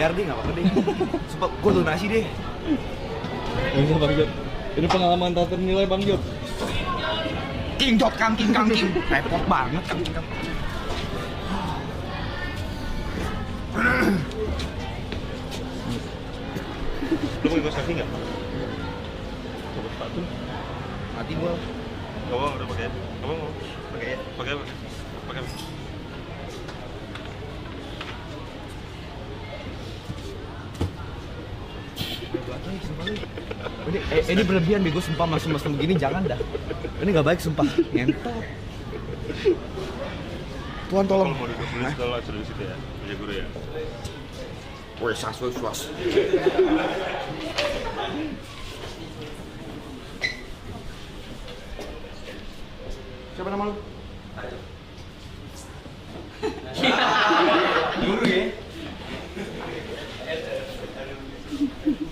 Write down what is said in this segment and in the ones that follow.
bayar deh, nggak apa-apa deh. Sumpah, gue donasi deh. Enggak Bang Jod. Ini pengalaman tak ternilai Bang Jod. King Jod, Kang King. Repot banget, Kang King. Lu mau ikut selfie nggak? Coba sepatu. Mati gua. Gak mau, udah pakai. Gak mau, pakai ya? Pakai. Ini berlebihan bego, sumpah masuk begini jangan dah. Ini nggak baik sumpah. Ngentot. Tuhan tolong. Kalau mau di sekolah suruh di situ ya, punya guru ya. Woi, swas. Siapa nama lu? Guru ya?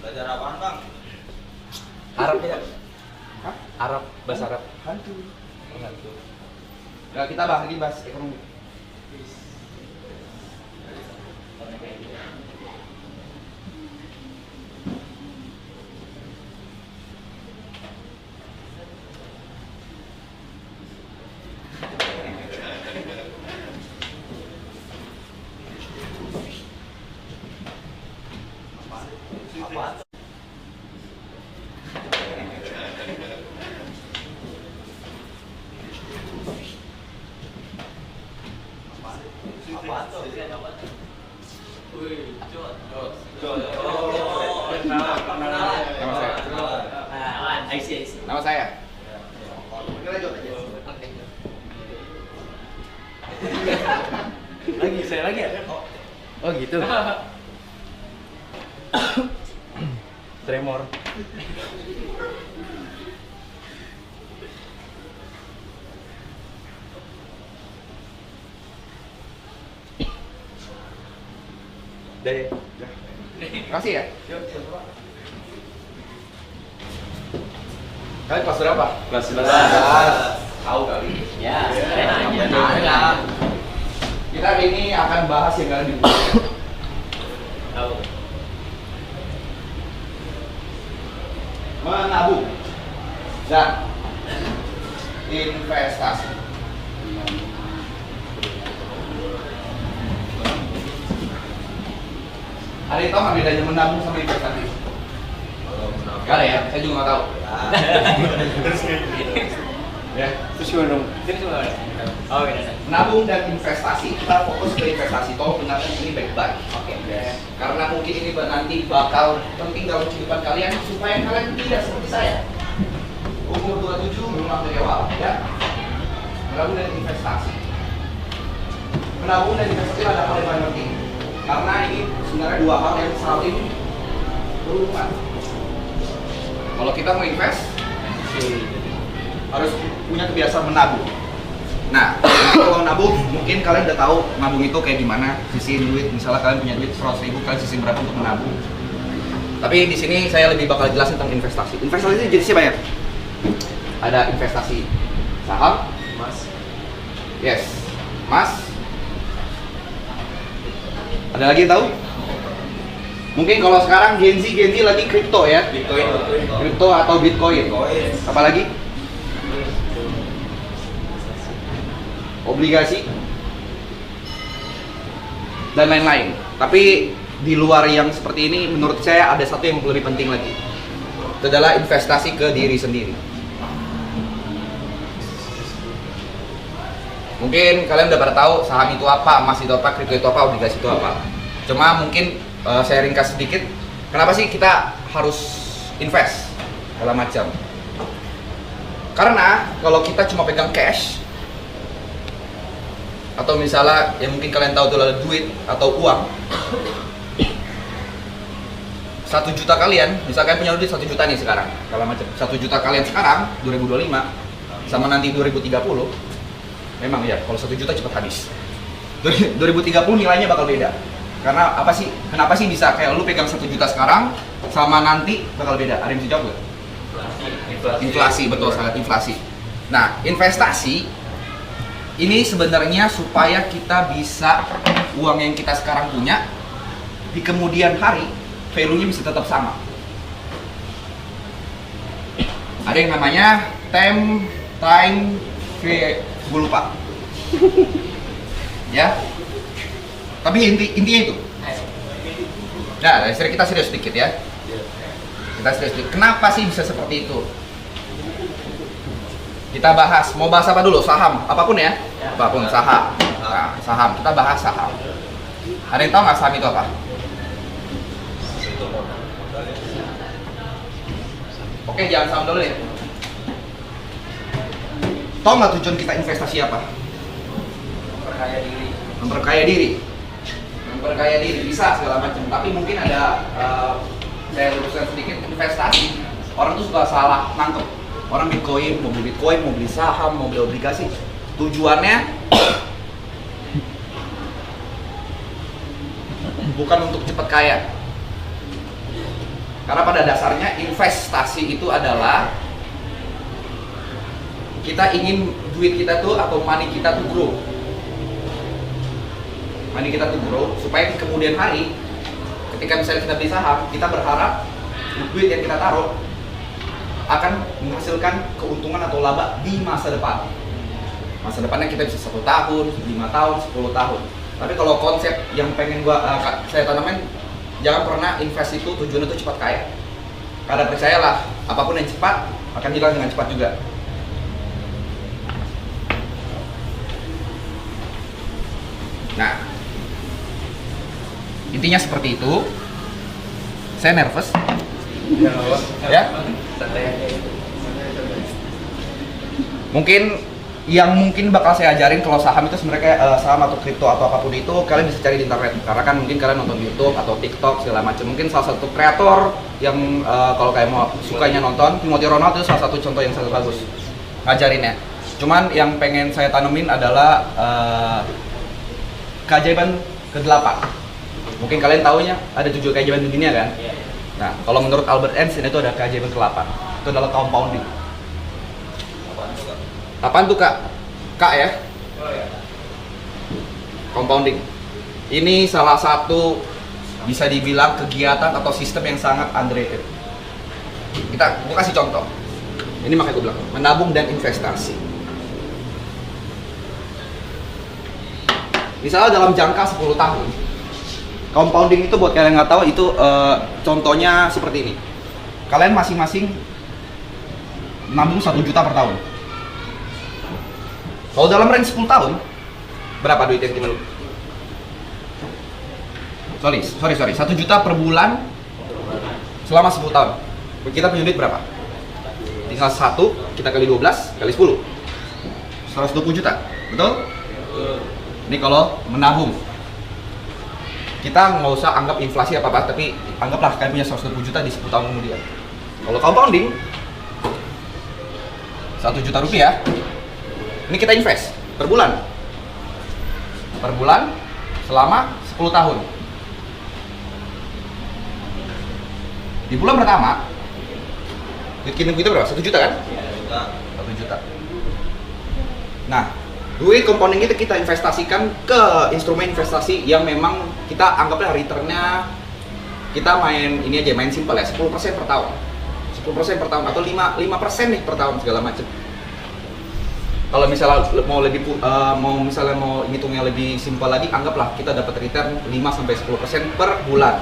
Belajar apaan Bang? Arab ya? Hah? Arab, bahasa Arab. Hantu. Nah, kita bahas ekonomi. Apaan? Apaan tuh? Wih, Jod. Nama saya. Nama saya. Saya lagi ya? Oh gitu. Tremor. Dari. Makasih ya. Kalian kelas berapa? Kelas 11. Tahu kali. Ya, Nanya. Kita hari ini akan bahas yang kalian dibutuhkan. tahu. Menabung dan investasi. Ada yang tahu nggak bedanya menabung sama investasi? Gak ada ya, saya juga nggak tahu. Ya. Terus gimana dong? Terus gimana? Oh, iya. Menabung dan investasi, kita fokus ke investasi. Tolong dengarkan ini baik-baik. Oke. Karena mungkin ini nanti bakal penting dalam kehidupan kalian supaya kalian tidak seperti saya. Umur 27 belum aktif awal, ya. Menabung dan investasi. Menabung dan investasi adalah hal yang paling penting. Karena ini sebenarnya dua hal yang saling berhubungan. Kalau kita mau invest, harus punya kebiasaan menabung. Nah, kalau nabung, mungkin kalian udah tahu nabung itu kayak gimana, sisihin duit. Misalnya kalian punya duit 100.000, kalian sisihin berapa untuk menabung. Tapi di sini saya lebih bakal jelasin tentang investasi. Investasi itu jenisnya banyak. Ada investasi saham, Mas. yes, emas. Ada lagi yang tahu? Mungkin kalau sekarang Gen Z lagi kripto ya, kripto atau Bitcoin. Apalagi? Obligasi dan lain-lain. Tapi di luar yang seperti ini, menurut saya ada satu yang lebih penting lagi. Itu adalah investasi ke diri sendiri. Mungkin kalian udah pada tahu saham itu apa, emas itu apa, kripto itu apa, obligasi itu apa. Cuma mungkin saya ringkas sedikit. Kenapa sih kita harus invest segala macam? Karena kalau kita cuma pegang cash, atau misalnya yang mungkin kalian tahu itu adalah duit atau uang, 1 juta kalian, misalkan punya duit 1 juta nih sekarang, kalau macam 1 juta kalian sekarang 2025 sama nanti 2030, memang ya kalau 1 juta cepat habis. 2030 nilainya bakal beda. Karena apa sih? Kenapa sih bisa kayak lu pegang 1 juta sekarang sama nanti bakal beda? Ada yang bisa jawab nggak? Inflasi, betul, sangat inflasi. Nah, investasi ini sebenarnya supaya kita bisa uang yang kita sekarang punya di kemudian hari value-nya bisa tetap sama. Ada yang namanya time gue lupa. Ya. Tapi intinya itu. Nah, kita serius sedikit ya. Kita serius sedikit. Kenapa sih bisa seperti itu? Kita bahas. Mau bahas apa dulu? Saham, apapun ya. Apapun saham. Nah, saham. Kita bahas saham. Ada yang tahu nggak saham itu apa? Oke, jangan saham dulu ya. Tahu nggak tujuan kita investasi apa? Percaya diri. Memperkaya diri. Memperkaya diri bisa segala macam. Tapi mungkin ada saya luruskan sedikit, investasi. Orang tuh suka salah nangkep. Orang Bitcoin, mau beli saham, mau beli obligasi. Tujuannya bukan untuk cepat kaya. Karena pada dasarnya investasi itu adalah kita ingin duit kita tuh atau money kita tuh grow. Money kita tuh grow supaya di kemudian hari ketika misalnya kita beli saham, kita berharap duit yang kita taruh akan menghasilkan keuntungan atau laba di masa depan. Masa depannya kita bisa 1 tahun, 5 tahun, 10 tahun. Tapi kalau konsep yang pengen saya tanamin, jangan pernah invest itu tujuannya itu cepat kaya. Karena percayalah, apapun yang cepat akan hilang dengan cepat juga. Nah, intinya seperti itu. Saya nervous. Ya. Mungkin bakal saya ajarin kalau saham itu sebenarnya saham atau kripto atau apapun itu kalian bisa cari di internet, karena kan mungkin kalian nonton YouTube atau TikTok segala macam. Mungkin salah satu kreator yang kalau kayak mau sukanya nonton Timothy Ronald itu salah satu contoh yang sangat bagus ngajarinnya. Cuman yang pengen saya tanemin adalah keajaiban ke-8. Mungkin kalian taunya ada 7 keajaiban di dunia kan? Nah, kalau menurut Albert Einstein itu ada keajaiban ke-8. Itu adalah compounding. Apaan tuh Kak? Kak ya? Compounding. Ini salah satu bisa dibilang kegiatan atau sistem yang sangat underrated. Gua kasih contoh. Ini makanya gue bilang menabung dan investasi. Misalnya dalam jangka 10 tahun, compounding itu buat kalian yang nggak tahu itu contohnya seperti ini. Kalian masing-masing nabung 1 juta per tahun. Kalau dalam range 10 tahun, berapa duit yang kita Sorry, 1 juta per bulan selama 10 tahun. Kita punya duit berapa? Tinggal 1, kita kali 12, kali 10. 120 juta, betul? Ini kalau menabung. Kita nggak usah anggap inflasi apa-apa, tapi anggaplah kalian punya 120 juta di 10 tahun kemudian. Kalau compounding, 1 juta rupiah, ini kita invest per bulan. Per bulan selama 10 tahun. Di bulan pertama, duit kirim kita berapa? 1 juta kan? 1 juta. Nah, duit compounding itu kita investasikan ke instrumen investasi yang memang kita anggaplah returnnya, kita main simple ya, 10% per tahun. 10% per tahun atau 5% nih per tahun segala macam. Kalau misalnya mau ngitungnya lebih simpel lagi, anggaplah kita dapat return 5-10% per bulan.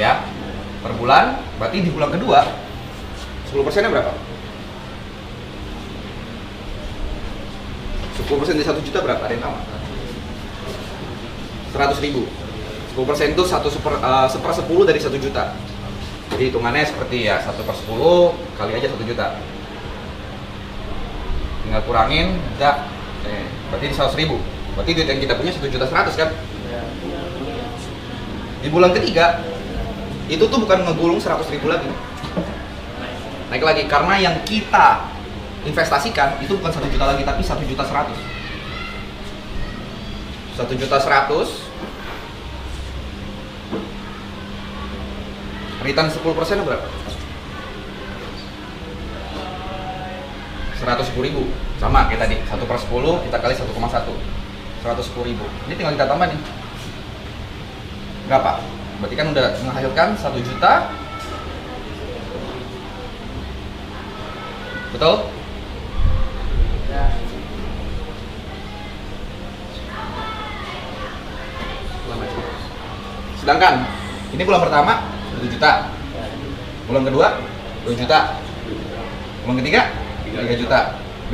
Ya. Per bulan, berarti di bulan kedua 10%-nya berapa? 10% dari 1 juta berapa? Ada yang tahu? 100.000. 10% itu 1/10 dari 1 juta. Jadi hitungannya seperti ya 1/10 kali aja 1 juta. Tinggal kurangin, berarti di 100.000. Berarti duit yang kita punya 1.100.000 kan? Di bulan ketiga itu tuh bukan ngegulung 100.000 lagi, naik lagi, karena yang kita investasikan itu bukan 1 juta lagi, tapi 1.100.000. 1.100.000 return 10% berapa? 110.000. Sama kayak tadi, 1/10 kita kali 1,1, 110.000. Ini tinggal kita tambah nih. berapa? Berarti kan udah menghasilkan 1 juta. Betul? Sedangkan ini bulan pertama 1 juta, bulan kedua 2 juta, bulan ketiga 3 juta.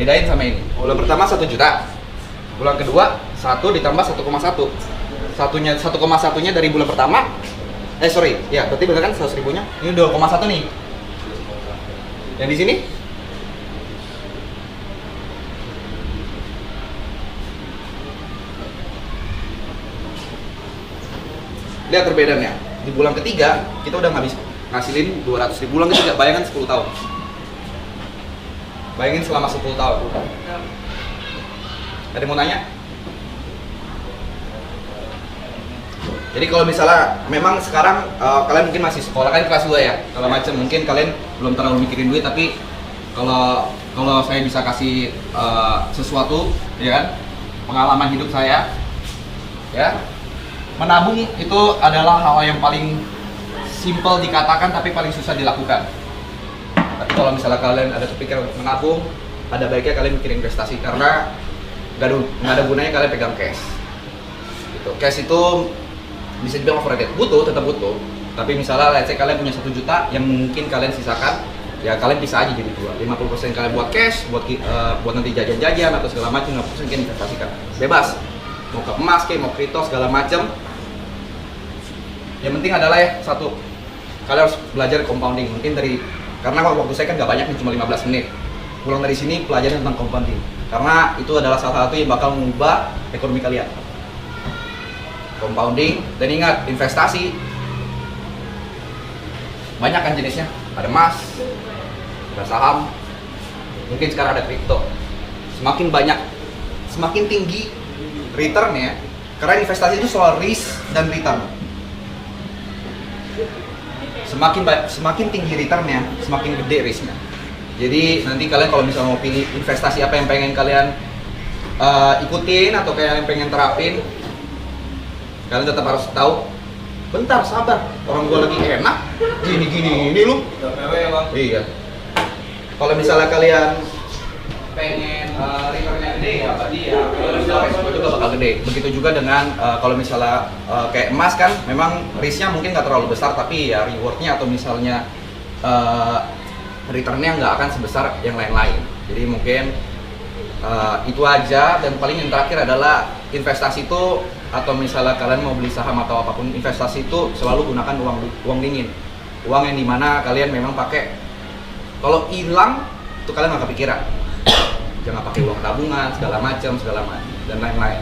Bedain sama ini. Bulan pertama 1 juta, bulan kedua 1 ditambah 1,1. 1,1-nya dari bulan pertama. Sorry, ya berarti bener kan 100 ribunya? Ini 2,1 nih. Yang di sini? Lihat perbedaannya. Di bulan ketiga kita udah ngasilin 200 ribu. Bulan ketiga, bayangin 10 tahun. Bayangin selama 10 tahun. Ada yang mau nanya? Jadi kalau misalnya memang sekarang kalian mungkin masih sekolah kan kelas 2 ya, kalau macam mungkin kalian belum terlalu mikirin duit, tapi kalau saya bisa kasih sesuatu, ya kan, pengalaman hidup saya, ya, menabung itu adalah hal yang paling simple dikatakan tapi paling susah dilakukan. Tapi kalau misalnya kalian ada kepikiran untuk menabung, ada baiknya kalian mikir investasi karena nggak ada gunanya kalian pegang cash. Gitu. Cash itu bisa dibilang overrated, tetap butuh. Tapi misalnya let's say kalian punya 1 juta yang mungkin kalian sisakan, ya kalian bisa aja jadi 50% kalian buat cash, buat nanti jajan-jajan atau segala macam, 50% kalian investasikan. Bebas. Mau ke emas, mau kripto segala macam. Yang penting adalah ya satu, kalian harus belajar compounding. Mungkin karena waktu saya kan nggak banyak nih, cuma 15 menit. Pulang dari sini pelajarin tentang compounding. Karena itu adalah salah satu yang bakal mengubah ekonomi kalian. Compounding, dan ingat investasi banyak kan jenisnya, ada emas, ada saham, mungkin sekarang ada kripto. Semakin banyak, semakin tinggi returnnya, karena investasi itu soal risk dan return. Semakin tinggi returnnya, semakin gede risknya. Jadi nanti kalian kalau misalnya mau pilih investasi apa yang pengen kalian ikutin atau kalian pengen terapin, kalian tetap harus tahu, bentar sabar, orang gua lagi enak, gini ini lu. Iya. Kalau misalnya kalian pengen returnnya gede, ya berarti ya resiko juga bakal gede. Begitu juga dengan kalau misalnya kayak emas kan, memang risknya mungkin nggak terlalu besar, tapi ya rewardnya atau misalnya returnnya nggak akan sebesar yang lain-lain. Jadi mungkin itu aja. Dan paling yang terakhir adalah investasi itu, atau misalnya kalian mau beli saham atau apapun investasi itu, selalu gunakan uang dingin, uang yang dimana kalian memang pakai. Kalau hilang itu kalian nggak kepikiran. Jangan pakai uang tabungan segala macam dan lain-lain.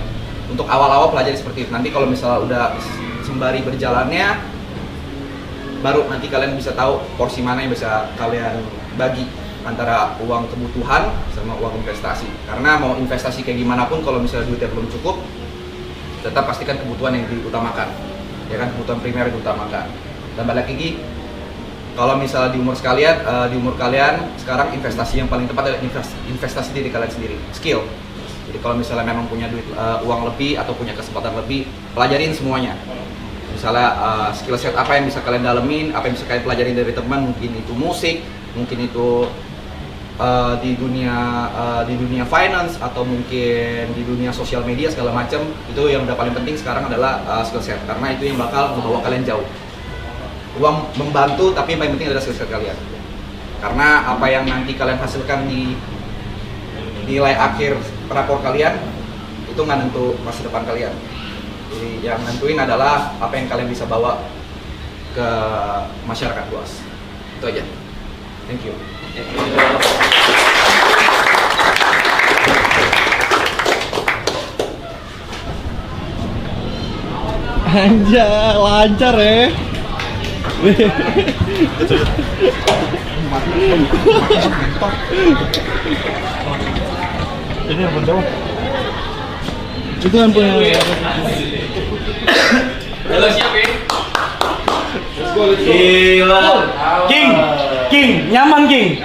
Untuk awal-awal pelajari seperti itu. Nanti kalau misalnya udah sembari berjalannya, baru nanti kalian bisa tahu porsi mana yang bisa kalian bagi antara uang kebutuhan sama uang investasi. Karena mau investasi kayak gimana pun, kalau misalnya duitnya belum cukup, tetap pastikan kebutuhan yang diutamakan, ya kan, kebutuhan primer diutamakan. Dan balik lagi, kalau misalnya di umur kalian sekarang investasi yang paling tepat adalah investasi diri kalian sendiri, skill. Jadi kalau misalnya memang punya duit, uang lebih atau punya kesempatan lebih, pelajarin semuanya. Misalnya skill set apa yang bisa kalian dalemin, apa yang bisa kalian pelajarin dari teman, mungkin itu musik, mungkin itu di dunia finance, atau mungkin di dunia sosial media segala macam. Itu yang udah paling penting sekarang adalah skill set, karena itu yang bakal membawa kalian jauh. Uang membantu, tapi yang paling penting adalah skill set kalian. Karena apa yang nanti kalian hasilkan di nilai akhir rapor kalian itu nggak nentu masa depan kalian. Jadi yang nentuin adalah apa yang kalian bisa bawa ke masyarakat luas. Itu aja. Thank you. Anjay, lancar ya. Ini yang jauh. Itu yang punya. Halo, siap ya? Gila. King, nyaman King.